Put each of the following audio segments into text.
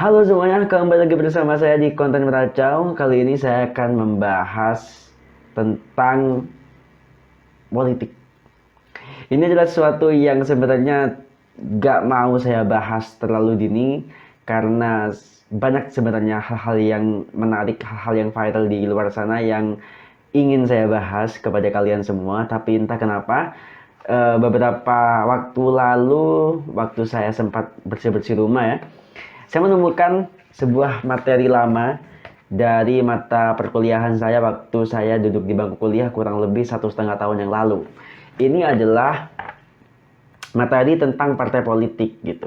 Halo semuanya, kembali lagi bersama saya di konten Meracau. Kali ini saya akan membahas tentang politik. Ini adalah sesuatu yang sebenarnya gak mau saya bahas terlalu dini karena banyak sebenarnya hal-hal yang menarik, hal-hal yang viral di luar sana yang ingin saya bahas kepada kalian semua. Tapi entah kenapa beberapa waktu lalu, waktu saya sempat bersih-bersih rumah ya, saya menemukan sebuah materi lama dari mata perkuliahan saya waktu saya duduk di bangku kuliah kurang lebih 1,5 tahun yang lalu. Ini adalah materi tentang partai politik gitu.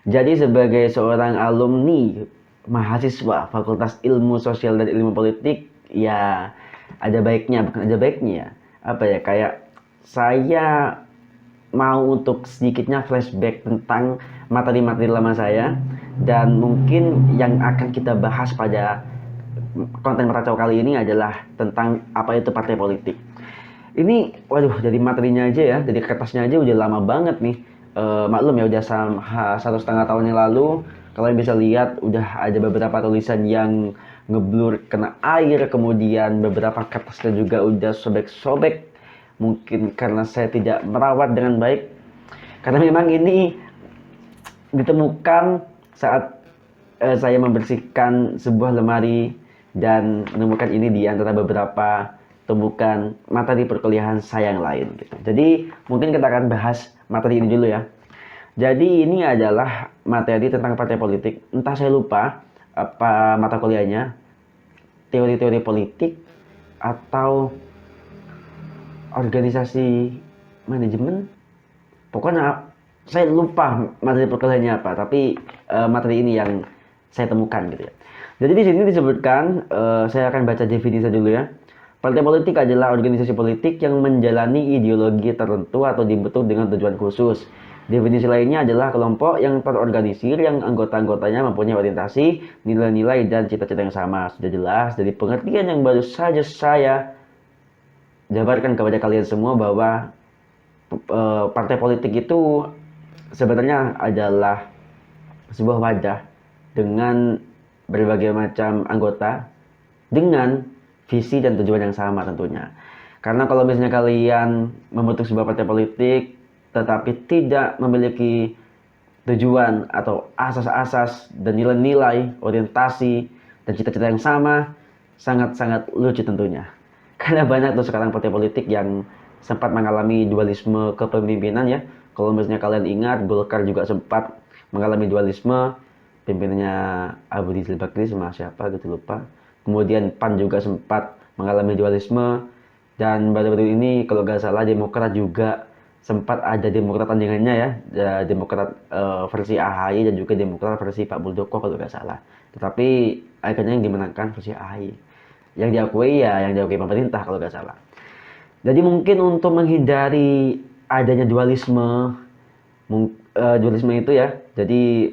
Jadi sebagai seorang alumni mahasiswa Fakultas Ilmu Sosial dan Ilmu Politik, ya ada baiknya, bukan ada baiknya ya. Apa ya, kayak saya mau untuk sedikitnya flashback tentang materi-materi lama saya dan mungkin yang akan kita bahas pada konten meracau kali ini adalah tentang apa itu partai politik. Ini, waduh, dari materinya aja ya, dari kertasnya aja udah lama banget nih. Maklum ya, udah 1,5 tahun yang lalu. Kalian bisa lihat udah ada beberapa tulisan yang ngeblur kena air, kemudian beberapa kertasnya juga udah sobek-sobek. Mungkin karena saya tidak merawat dengan baik. Karena memang ini ditemukan saat saya membersihkan sebuah lemari dan menemukan ini di antara beberapa tumbukan materi perkuliahan saya yang lain gitu. Jadi mungkin kita akan bahas materi ini dulu ya. Jadi ini adalah materi tentang partai politik. Entah saya lupa apa mata kuliahnya, teori-teori politik atau organisasi manajemen. Pokoknya saya lupa materi perkuliahannya apa, tapi materi ini yang saya temukan gitu ya. Jadi di sini disebutkan, saya akan baca definisi dulu ya. Partai politik adalah organisasi politik yang menjalani ideologi tertentu atau dibentuk dengan tujuan khusus. Definisi lainnya adalah kelompok yang terorganisir yang anggota-anggotanya mempunyai orientasi, nilai-nilai, dan cita-cita yang sama. Sudah jelas dari pengertian yang baru saja saya jabarkan kepada kalian semua bahwa partai politik itu sebenarnya adalah sebuah wadah dengan berbagai macam anggota dengan visi dan tujuan yang sama tentunya. Karena kalau misalnya kalian membentuk sebuah partai politik tetapi tidak memiliki tujuan atau asas-asas dan nilai-nilai, orientasi dan cita-cita yang sama, sangat-sangat lucu tentunya. Karena banyak tuh sekarang partai politik yang sempat mengalami dualisme kepemimpinan ya. Kalau misalnya kalian ingat, Golkar juga sempat mengalami dualisme, pimpinannya Abu Rizal Bakri sama siapa gitu lupa. Kemudian PAN juga sempat mengalami dualisme, dan baru-baru ini kalau nggak salah Demokrat juga sempat ada Demokrat tandingannya ya, Demokrat versi AHY dan juga Demokrat versi Pak Muldoko kalau nggak salah. Tetapi akhirnya yang dimenangkan versi AHY. Yang diakui ya yang diakui pemerintah kalau nggak salah. Jadi mungkin untuk menghindari adanya dualisme itu ya, jadi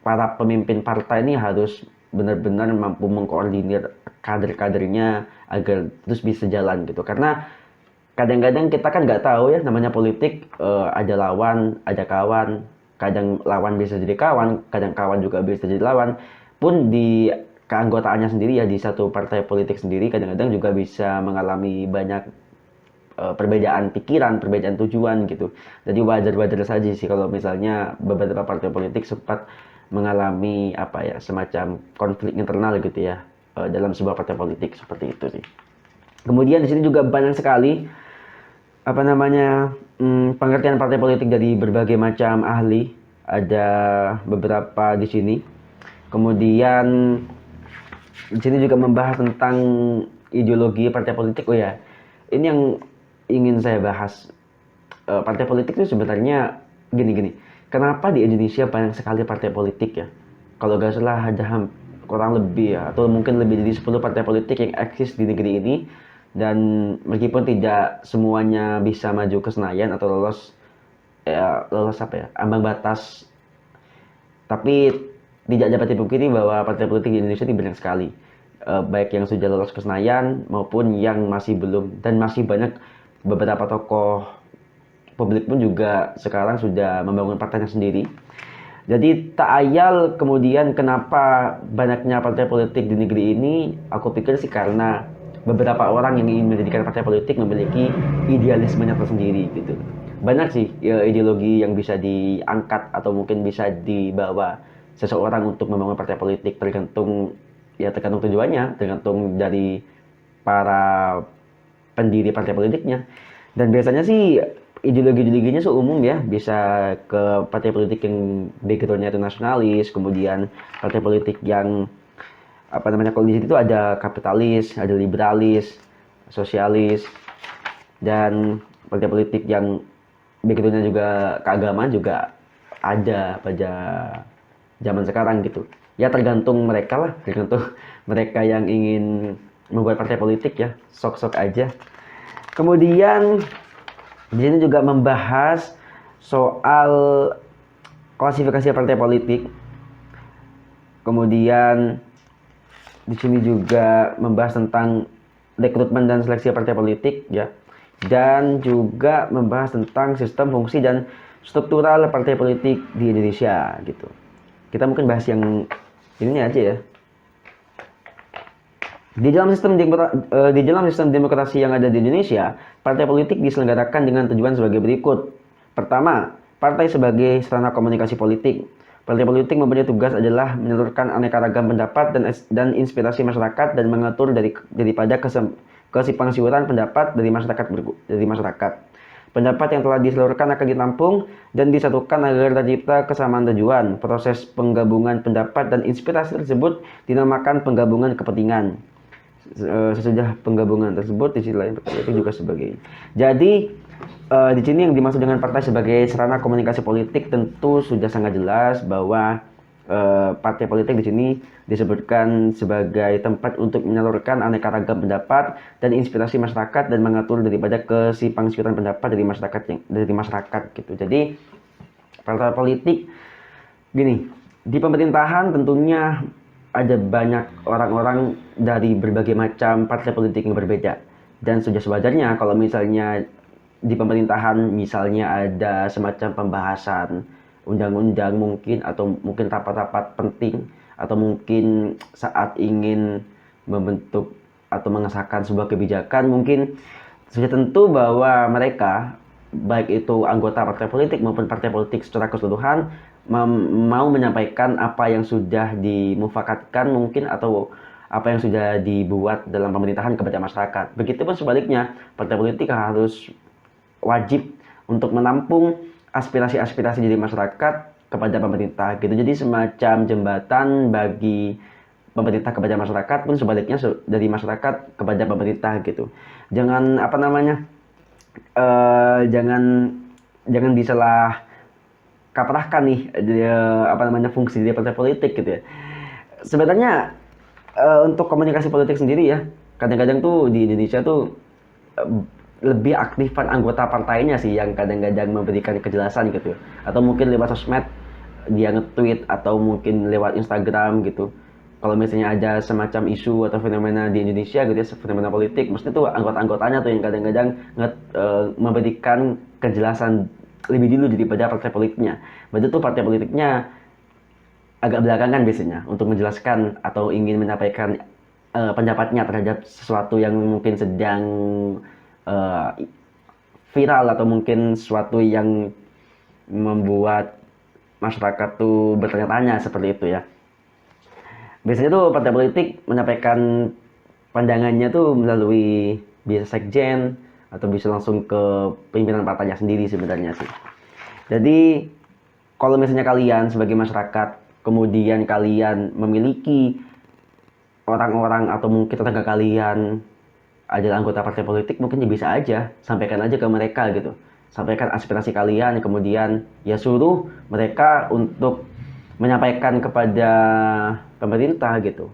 para pemimpin partai ini harus benar-benar mampu mengkoordinir kader-kadernya agar terus bisa jalan gitu. Karena kadang-kadang kita kan nggak tahu ya, namanya politik, ada lawan, ada kawan. Kadang lawan bisa jadi kawan, kadang kawan juga bisa jadi lawan. Pun di keanggotaannya sendiri ya, di satu partai politik sendiri kadang-kadang juga bisa mengalami banyak perbedaan pikiran, perbedaan tujuan gitu. Jadi wajar-wajar saja sih kalau misalnya beberapa partai politik sempat mengalami apa ya, semacam konflik internal gitu ya, dalam sebuah partai politik seperti itu sih. Kemudian di sini juga banyak sekali apa namanya, pengertian partai politik dari berbagai macam ahli. Ada beberapa di sini. Kemudian di sini juga membahas tentang ideologi partai politik. Oh ya, ini yang ingin saya bahas. Partai politik itu sebenarnya gini-gini. Kenapa di Indonesia banyak sekali partai politik ya? Kalau gak salah ada kurang lebih ya, atau mungkin lebih dari 10 partai politik yang eksis di negeri ini. Dan meskipun tidak semuanya bisa maju ke Senayan atau lolos apa ya, ambang batas, tapi tidak dapat dipungkiri bahwa partai politik di Indonesia ini banyak sekali, baik yang sudah lolos ke Senayan maupun yang masih belum. Dan masih banyak beberapa tokoh publik pun juga sekarang sudah membangun partainya sendiri. Jadi tak ayal kemudian kenapa banyaknya partai politik di negeri ini, aku pikir sih karena beberapa orang yang ingin mendirikan partai politik memiliki idealismenya tersendiri gitu. Banyak sih ya, ideologi yang bisa diangkat atau mungkin bisa dibawa seseorang untuk membangun partai politik, tergantung tujuannya, tergantung dari para pendiri partai politiknya. Dan biasanya sih ideologi-ideologinya seumum ya, bisa ke partai politik yang backgroundnya itu nasionalis, kemudian partai politik yang apa namanya, kalau di situ ada kapitalis, ada liberalis, sosialis, dan partai politik yang backgroundnya juga keagamaan juga ada pada zaman sekarang gitu. Ya tergantung mereka lah, tergantung mereka yang ingin membuat partai politik ya, sok-sok aja. Kemudian di sini juga membahas soal klasifikasi partai politik. Kemudian di sini juga membahas tentang rekrutmen dan seleksi partai politik ya. Dan juga membahas tentang sistem, fungsi, dan struktural partai politik di Indonesia gitu. Kita mungkin bahas yang ini aja ya. Di dalam sistem demokrasi yang ada di Indonesia, partai politik diselenggarakan dengan tujuan sebagai berikut. Pertama, partai sebagai sarana komunikasi politik. Partai politik mempunyai tugas adalah menyalurkan aneka ragam pendapat dan inspirasi masyarakat dan mengatur daripada kesimpangsiuran pendapat dari masyarakat. Pendapat yang telah disalurkan akan ditampung dan disatukan agar tercipta kesamaan tujuan. Proses penggabungan pendapat dan inspirasi tersebut dinamakan penggabungan kepentingan. Sesudah penggabungan tersebut, di sisi lain itu juga sebagai. Jadi di sini yang dimaksud dengan partai sebagai sarana komunikasi politik tentu sudah sangat jelas bahwa partai politik di sini disebutkan sebagai tempat untuk menyalurkan aneka ragam pendapat dan inspirasi masyarakat dan mengatur daripada kesimpangsiuran pendapat dari masyarakat gitu. Jadi partai politik gini, di pemerintahan tentunya ada banyak orang-orang dari berbagai macam partai politik yang berbeda, dan sudah sewajarnya kalau misalnya di pemerintahan misalnya ada semacam pembahasan undang-undang mungkin, atau mungkin rapat-rapat penting, atau mungkin saat ingin membentuk atau mengesahkan sebuah kebijakan, mungkin sudah tentu bahwa mereka, baik itu anggota partai politik maupun partai politik secara keseluruhan, mau menyampaikan apa yang sudah dimufakatkan mungkin, atau apa yang sudah dibuat dalam pemerintahan kepada masyarakat. Begitupun sebaliknya, partai politik harus wajib untuk menampung aspirasi-aspirasi dari masyarakat kepada pemerintah gitu. Jadi semacam jembatan bagi pemerintah kepada masyarakat, pun sebaliknya dari masyarakat kepada pemerintah gitu. Jangan apa namanya, jangan disalah kaprahkan nih fungsi dari partai politik gitu ya. Sebenarnya untuk komunikasi politik sendiri ya, kadang-kadang tuh di Indonesia tuh lebih aktifan anggota partainya sih yang kadang-kadang memberikan kejelasan gitu, atau mungkin lewat sosmed dia nge-tweet, atau mungkin lewat Instagram gitu. Kalau misalnya ada semacam isu atau fenomena di Indonesia gitu ya, fenomena politik, mesti tuh anggota-anggotanya tuh yang kadang-kadang memberikan kejelasan lebih dulu daripada partai politiknya. Berarti tuh partai politiknya agak belakangan biasanya untuk menjelaskan atau ingin menyampaikan pendapatnya terhadap sesuatu yang mungkin sedang viral, atau mungkin sesuatu yang membuat masyarakat tuh bertanya-tanya, seperti itu ya. Biasanya tuh partai politik menyampaikan pandangannya tuh melalui bisa sekjen, atau bisa langsung ke pimpinan partainya sendiri sebenarnya sih. Jadi kalau misalnya kalian sebagai masyarakat kemudian kalian memiliki orang-orang atau mungkin tetangga kalian adalah anggota partai politik, mungkin ya bisa aja sampaikan aja ke mereka gitu. Sampaikan aspirasi kalian, kemudian ya suruh mereka untuk menyampaikan kepada pemerintah gitu.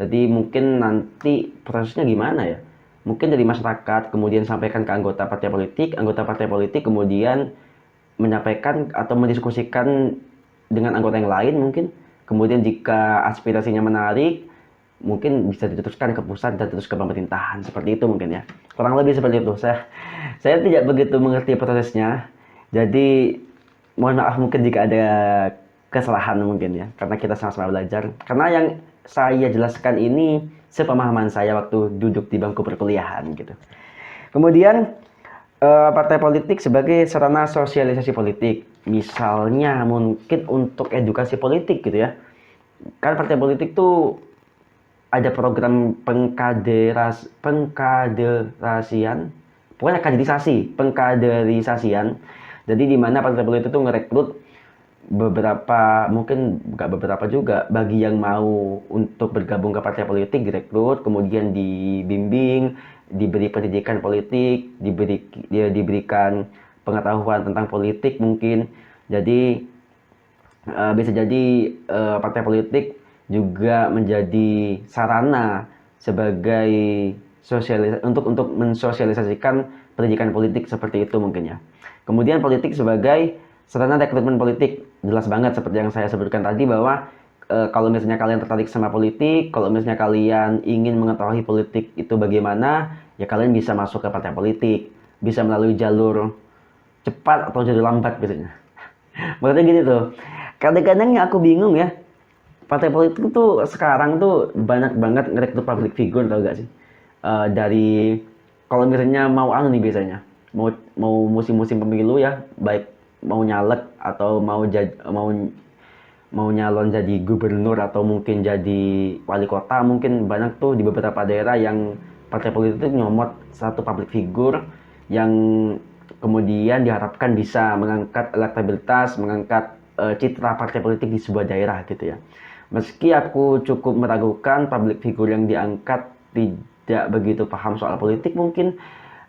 Jadi mungkin nanti prosesnya gimana ya? Mungkin dari masyarakat kemudian sampaikan ke anggota partai politik kemudian menyampaikan atau mendiskusikan dengan anggota yang lain mungkin. Kemudian jika aspirasinya menarik, mungkin bisa diteruskan ke pusat dan terus ke pemerintahan, seperti itu mungkin ya. Kurang lebih seperti itu. Saya tidak begitu mengerti prosesnya. Jadi mohon maaf mungkin jika ada kesalahan mungkin ya, karena kita sama-sama belajar. Karena yang saya jelaskan ini sepemahaman saya waktu duduk di bangku perkuliahan gitu. Kemudian partai politik sebagai sarana sosialisasi politik, misalnya mungkin untuk edukasi politik gitu ya. Kan partai politik tuh ada program pengkaderasian, pokoknya pengkaderisasian. Jadi di mana partai politik itu ngerekrut beberapa, mungkin nggak beberapa juga, bagi yang mau untuk bergabung ke partai politik direkrut, kemudian dibimbing, diberi pendidikan politik, diberikan pengetahuan tentang politik mungkin. Jadi bisa jadi partai politik juga menjadi sarana sebagai untuk mensosialisasikan pendidikan politik seperti itu mungkin ya. Kemudian politik sebagai sarana rekrutmen politik, jelas banget seperti yang saya sebutkan tadi bahwa kalau misalnya kalian tertarik sama politik, kalau misalnya kalian ingin mengetahui politik itu bagaimana, ya kalian bisa masuk ke partai politik, bisa melalui jalur cepat atau jalur lambat biasanya. Maksudnya gini tuh, kadang-kadang aku bingung ya, partai politik tuh sekarang tuh banyak banget ngerekrut public figure, tau gak sih? Dari kalau misalnya mau nih biasanya, mau musim-musim pemilu ya, baik mau nyalek atau mau nyalon jadi gubernur atau mungkin jadi wali kota, mungkin banyak tuh di beberapa daerah yang partai politik itu nyomot satu public figure yang kemudian diharapkan bisa mengangkat elektabilitas, mengangkat citra partai politik di sebuah daerah gitu ya. Meski aku cukup meragukan public figure yang diangkat tidak begitu paham soal politik mungkin,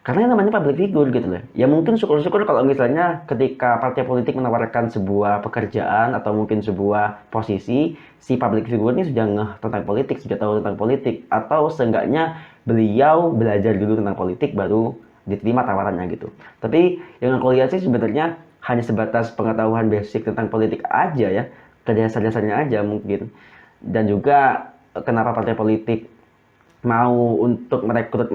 karena yang namanya public figure gitu loh. Ya mungkin syukur-syukur kalau misalnya ketika partai politik menawarkan sebuah pekerjaan atau mungkin sebuah posisi, si public figure ini sudah ngeh tentang politik, sudah tahu tentang politik, atau seenggaknya beliau belajar dulu tentang politik baru diterima tawarannya gitu. Tapi yang aku lihat sih sebenarnya hanya sebatas pengetahuan basic tentang politik aja ya, ke dasar-dasarnya aja mungkin. Dan juga kenapa partai politik mau untuk merekrut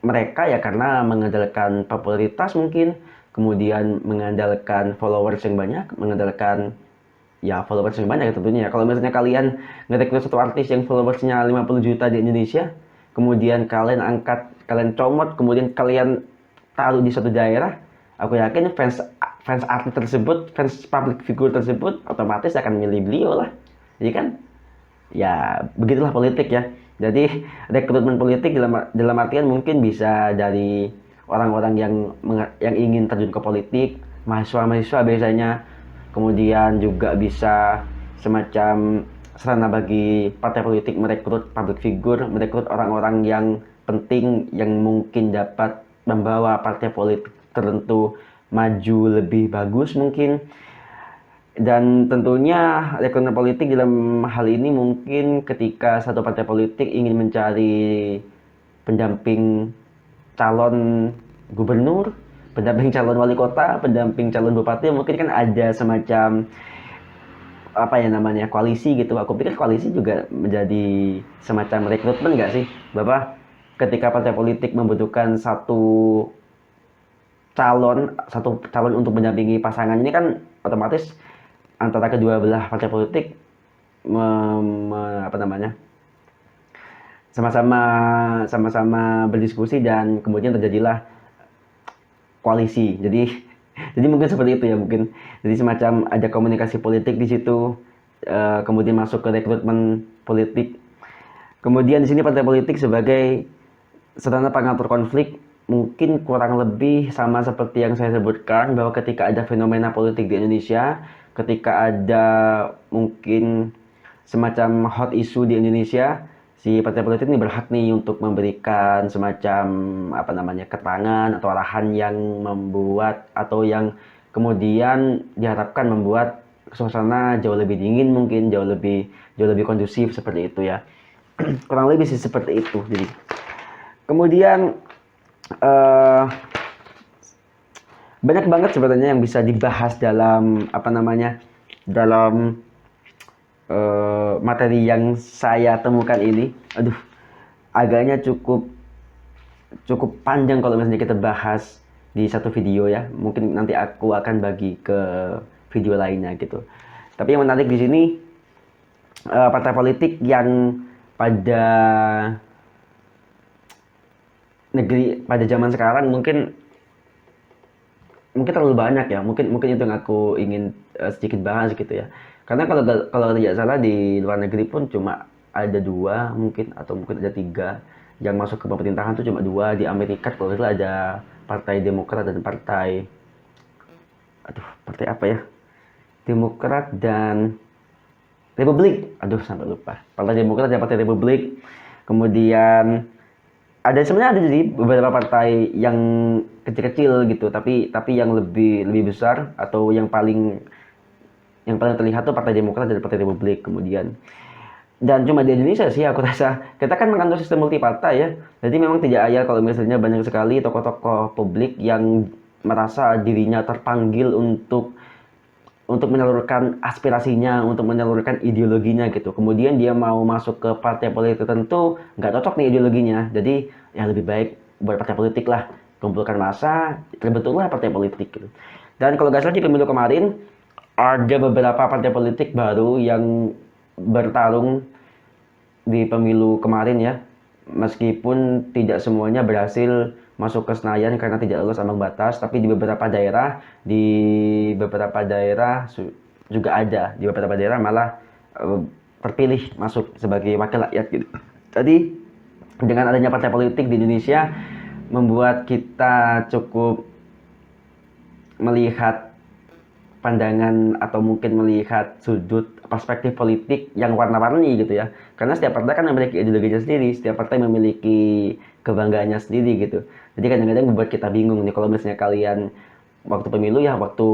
mereka ya karena mengandalkan popularitas mungkin, kemudian mengandalkan followers yang banyak, mengandalkan ya followers yang banyak tentunya ya. Kalau misalnya kalian ngerekrut satu artis yang followersnya 50 juta di Indonesia, kemudian kalian comot, kemudian kalian taruh di suatu daerah, aku yakin fans artis tersebut, fans public figure tersebut otomatis akan milih beliau lah. Jadi kan ya begitulah politik ya. Jadi rekrutmen politik dalam artian mungkin bisa dari orang-orang yang ingin terjun ke politik, mahasiswa-mahasiswa biasanya, kemudian juga bisa semacam sarana bagi partai politik merekrut public figure, merekrut orang-orang yang penting yang mungkin dapat membawa partai politik tertentu maju lebih bagus mungkin. Dan tentunya rekrutmen politik dalam hal ini mungkin ketika satu partai politik ingin mencari pendamping calon gubernur, pendamping calon wali kota, pendamping calon bupati, mungkin kan ada semacam apa ya namanya, koalisi gitu. Aku pikir koalisi juga menjadi semacam rekrutmen nggak sih, Bapak? Ketika partai politik membutuhkan satu calon untuk mendampingi pasangan ini kan otomatis antara kedua belah partai politik sama-sama berdiskusi dan kemudian terjadilah koalisi. Jadi mungkin seperti itu ya mungkin. Jadi semacam ada komunikasi politik di situ, kemudian masuk ke rekrutmen politik. Kemudian di sini partai politik sebagai sarana pengatur konflik, mungkin kurang lebih sama seperti yang saya sebutkan bahwa ketika ada fenomena politik di Indonesia, ketika ada mungkin semacam hot issue di Indonesia, si partai politik ini berhak nih untuk memberikan semacam keterangan atau arahan yang membuat atau yang kemudian diharapkan membuat suasana jauh lebih dingin mungkin, jauh lebih kondusif seperti itu ya. Kurang lebih sih seperti itu. Jadi kemudian banyak banget sebenarnya yang bisa dibahas dalam dalam materi yang saya temukan ini. Aduh, agaknya cukup panjang kalau misalnya kita bahas di satu video ya. Mungkin nanti aku akan bagi ke video lainnya gitu. Tapi yang menarik di sini partai politik yang pada zaman sekarang mungkin terlalu banyak ya. Mungkin itu yang aku ingin sedikit bahas gitu ya. Karena kalau tidak salah di luar negeri pun cuma ada 2 mungkin, atau mungkin ada 3 yang masuk ke pemerintahan, tuh cuma 2. Di Amerika kalau itu ada Partai Demokrat dan partai apa ya? Demokrat dan Republik. Sampai lupa. Partai Demokrat dan Partai Republik. Kemudian sebenarnya ada jadi beberapa partai yang kecil-kecil gitu, tapi yang lebih besar, atau yang paling terlihat tuh Partai Demokrat dan Partai Republik. Kemudian, dan cuma di Indonesia sih aku rasa, kita kan menganut sistem multi partai ya, jadi memang tidak ayal kalau misalnya banyak sekali tokoh-tokoh publik yang merasa dirinya terpanggil untuk menyalurkan aspirasinya, untuk menyalurkan ideologinya gitu. Kemudian dia mau masuk ke partai politik tertentu, nggak cocok nih ideologinya. Jadi ya lebih baik buat partai politik lah, kumpulkan massa, terbentuklah partai politik gitu. Dan kalau nggak salah di pemilu kemarin ada beberapa partai politik baru yang bertarung di pemilu kemarin ya. Meskipun tidak semuanya berhasil masuk ke Senayan karena tidak lolos ambang batas, tapi di beberapa daerah juga ada, di beberapa daerah malah terpilih masuk sebagai wakil rakyat gitu. Jadi dengan adanya partai politik di Indonesia membuat kita cukup melihat pandangan, atau mungkin melihat sudut perspektif politik yang warna-warni gitu ya. Karena setiap partai kan memiliki ideologinya sendiri, setiap partai memiliki kebanggaannya sendiri gitu. Jadi kadang-kadang membuat kita bingung nih kalau misalnya kalian waktu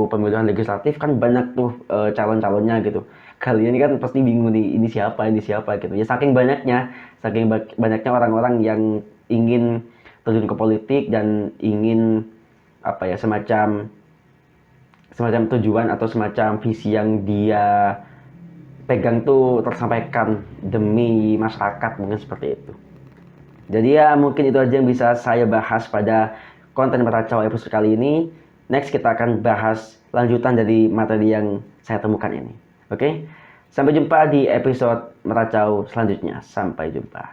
pemilihan legislatif kan banyak tuh calon-calonnya gitu. Kalian kan pasti bingung nih, ini siapa gitu. Ya saking banyaknya orang-orang yang ingin terjun ke politik dan ingin semacam tujuan atau semacam visi yang dia pegang tuh tersampaikan demi masyarakat, mungkin seperti itu. Jadi ya mungkin itu aja yang bisa saya bahas pada konten Meracau episode kali ini. Next kita akan bahas lanjutan dari materi yang saya temukan ini. Oke? Sampai jumpa di episode Meracau selanjutnya. Sampai jumpa.